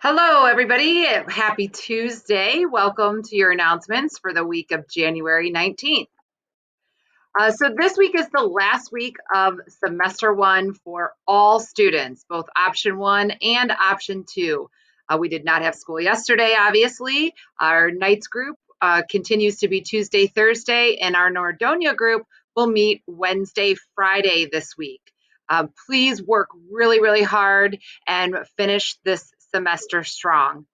Hello, everybody. Happy Tuesday. Welcome to your announcements for the week of January 19th. So, this week is the last week of semester one for all students, both option one and option two. We did not have school yesterday, obviously. Our nights group continues to be Tuesday, Thursday, and our Nordonia group will meet Wednesday, Friday this week. Please work really, really hard and finish this semester strong.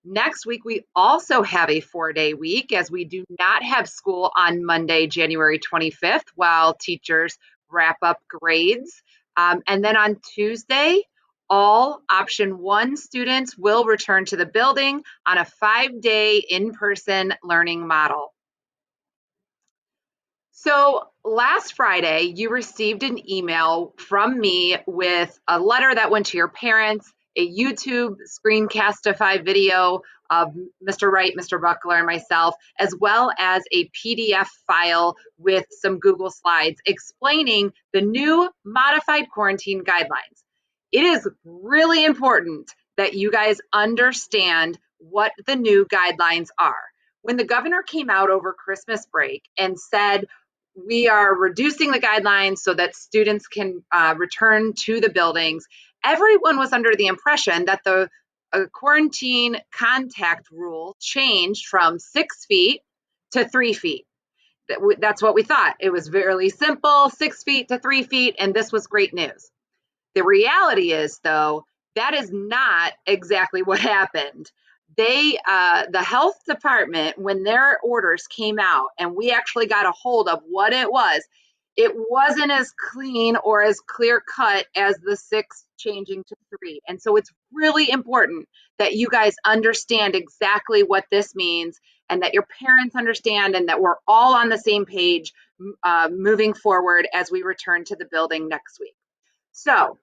Next week, we also have a 4-day week as we do not have school on Monday, January 25th, while teachers wrap up grades. And then on Tuesday, all option one students will return to the building on a 5-day in-person learning model. So last Friday, you received an email from me with a letter that went to your parents, a YouTube screencastify video of Mr. Wright, Mr. Buckler, and myself, as well as a PDF file with some Google Slides explaining the new modified quarantine guidelines. It is really important that you guys understand what the new guidelines are. When the governor came out over Christmas break and said, we are reducing the guidelines so that students can return to the buildings, everyone was under the impression that the quarantine contact rule changed from 6 feet to 3 feet. That's what we thought. It was very simple, 6 feet to 3 feet, and this was great news. The reality is, though, that is not exactly what happened. The health department, when their orders came out and we actually got a hold of what it wasn't as clean or as clear cut as the 6 changing to 3. And so it's really important that you guys understand exactly what this means and that your parents understand and that we're all on the same page moving forward as we return to the building next week. So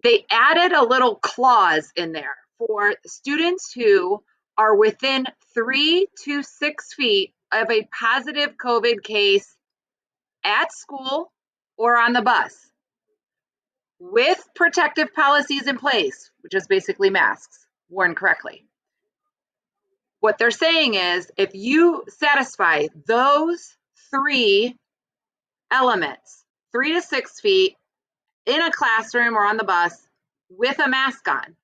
they added a little clause in there for students who are within 3 to 6 feet of a positive COVID case at school or on the bus with protective policies in place, which is basically masks worn correctly. What they're saying is if you satisfy those 3 elements, 3 to 6 feet in a classroom or on the bus with a mask on,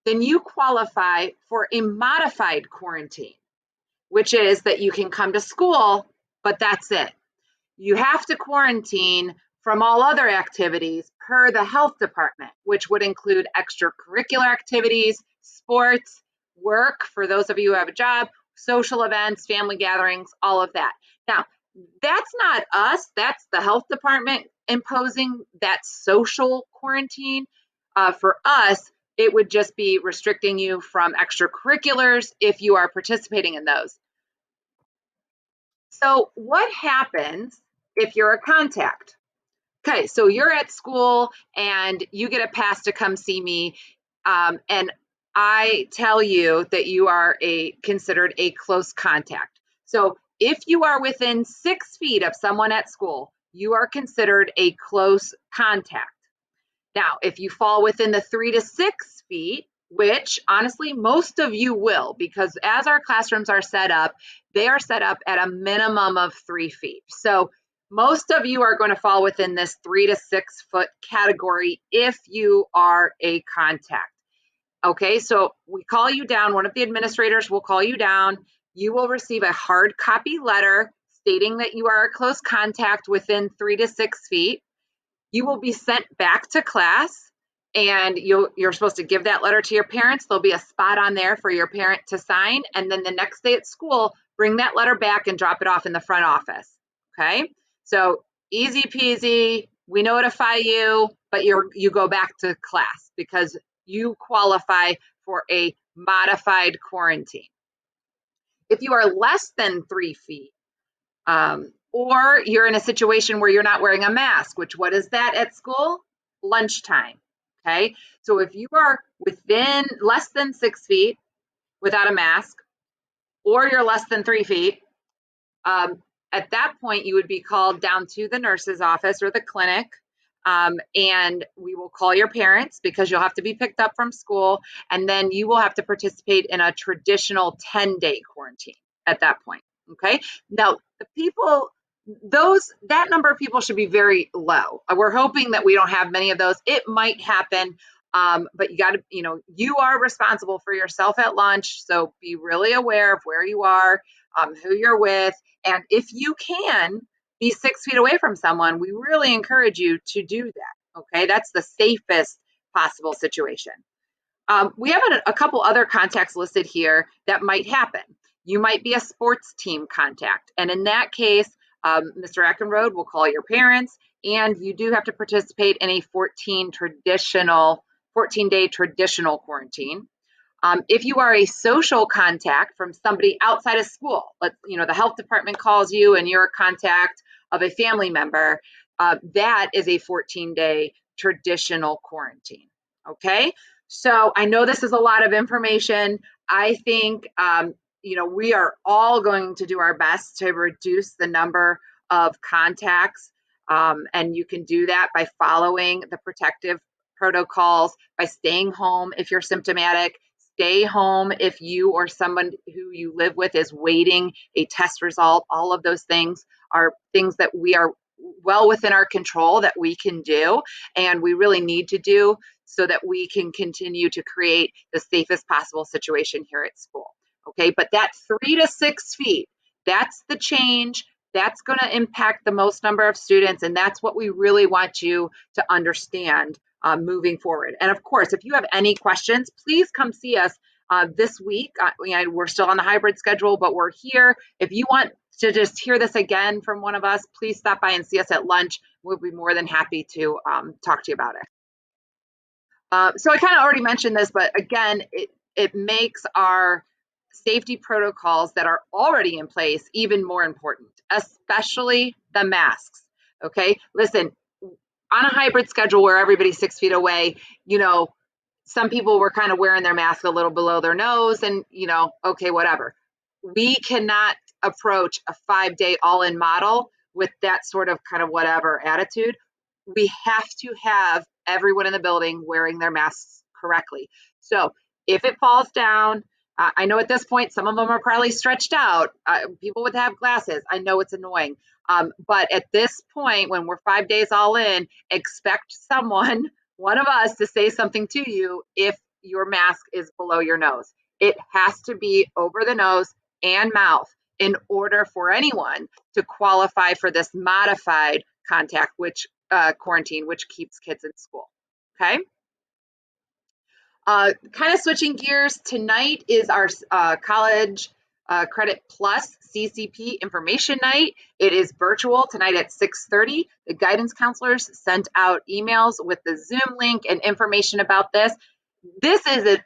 then you qualify for a modified quarantine, which is that you can come to school, but that's it. You have to quarantine from all other activities per the health department, which would include extracurricular activities, sports, work for those of you who have a job, social events, family gatherings, all of that. Now, that's not us, that's the health department imposing that social quarantine. For us, it would just be restricting you from extracurriculars if you are participating in those. So what happens if you're a contact? Okay, so you're at school and you get a pass to come see me, and I tell you that you are considered a close contact. So if you are within 6 feet of someone at school, you are considered a close contact. Now, if you fall within the 3 to 6 feet, which honestly most of you will, because as our classrooms are set up, they are set up at a minimum of 3 feet. So most of you are going to fall within this 3 to 6 foot category if you are a contact. Okay, so we call you down. One of the administrators will call you down. You will receive a hard copy letter stating that you are a close contact within 3 to 6 feet. You will be sent back to class and you're supposed to give that letter to your parents. There'll be a spot on there for your parent to sign. And then the next day at school, bring that letter back and drop it off in the front office. Okay, so easy peasy. We notify you, but you go back to class because you qualify for a modified quarantine. If you are less than 3 feet, or you're in a situation where you're not wearing a mask, which what is that at school? Lunchtime. Okay, so if you are within less than 6 feet without a mask, or you're less than 3 feet, at that point you would be called down to the nurse's office or the clinic, and we will call your parents because you'll have to be picked up from school, and then you will have to participate in a traditional 10-day quarantine at that point. Okay. Now, the people, that number of people should be very low. We're hoping that we don't have many of those. It might happen, but you got to, you are responsible for yourself at lunch. So be really aware of where you are, who you're with, and if you can be 6 feet away from someone, we really encourage you to do that. Okay, that's the safest possible situation. We have a couple other contacts listed here that might happen. You might be a sports team contact, and in that case, Mr. Eckenrode will call your parents, and you do have to participate in a 14-day traditional quarantine. If you are a social contact from somebody outside of school, the health department calls you and you're a contact of a family member, that is a 14-day traditional quarantine. Okay, so I know this is a lot of information. I think we are all going to do our best to reduce the number of contacts, and you can do that by following the protective protocols, by staying home if you're symptomatic. Stay home if you or someone who you live with is waiting a test result. All of those things are things that we are well within our control that we can do, and we really need to do so that we can continue to create the safest possible situation here at school. Okay, but that 3 to 6 feet, that's the change. That's going to impact the most number of students, and that's what we really want you to understand moving forward. And of course, if you have any questions, please come see us this week. We're still on the hybrid schedule, but we're here. If you want to just hear this again from one of us, please stop by and see us at lunch. We'll be more than happy to talk to you about it. So I kind of already mentioned this, but again, it makes our safety protocols that are already in place even more important, especially the masks. Okay, listen, on a hybrid schedule where everybody's 6 feet away, some people were kind of wearing their mask a little below their nose and, okay, whatever. We cannot approach a 5-day all-in model with that sort of kind of whatever attitude. We have to have everyone in the building wearing their masks correctly. So if it falls down, I know at this point, some of them are probably stretched out. People would have glasses. I know it's annoying. But at this point, when we're 5 days all in, expect someone, one of us, to say something to you if your mask is below your nose. It has to be over the nose and mouth in order for anyone to qualify for this modified contact, quarantine, which keeps kids in school. Okay. Kind of switching gears, tonight is our College Credit Plus CCP information night. It is virtual tonight at 6:30. The guidance counselors sent out emails with the Zoom link and information about this. This is an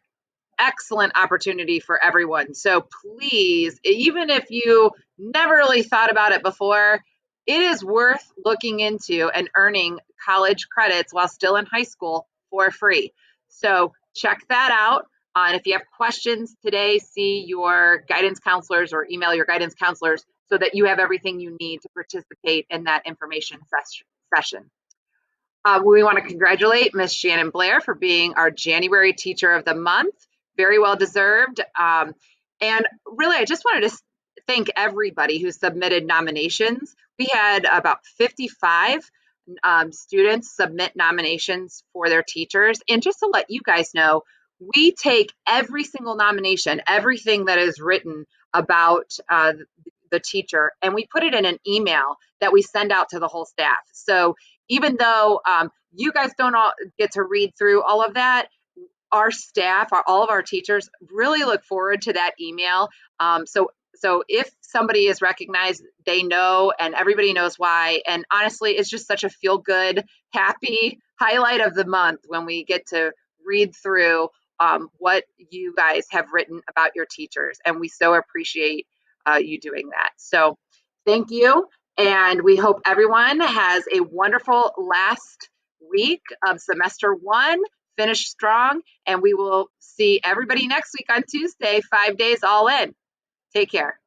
excellent opportunity for everyone. So please, even if you never really thought about it before, it is worth looking into and earning college credits while still in high school for free. So check that out. And if you have questions today, see your guidance counselors or email your guidance counselors so that you have everything you need to participate in that information session. We want to congratulate Miss Shannon Blair for being our January Teacher of the Month. Very well deserved. And really, I just wanted to thank everybody who submitted nominations. We had about 55 students submit nominations for their teachers. And just to let you guys know, we take every single nomination, everything that is written about the teacher, and we put it in an email that we send out to the whole staff. So even though you guys don't all get to read through all of that, our staff, all of our teachers really look forward to that email. So if somebody is recognized, they know, and everybody knows why. And honestly, it's just such a feel-good, happy highlight of the month when we get to read through what you guys have written about your teachers. And we so appreciate you doing that. So thank you. And we hope everyone has a wonderful last week of semester 1. Finish strong, and we will see everybody next week on Tuesday, 5 days all in. Take care.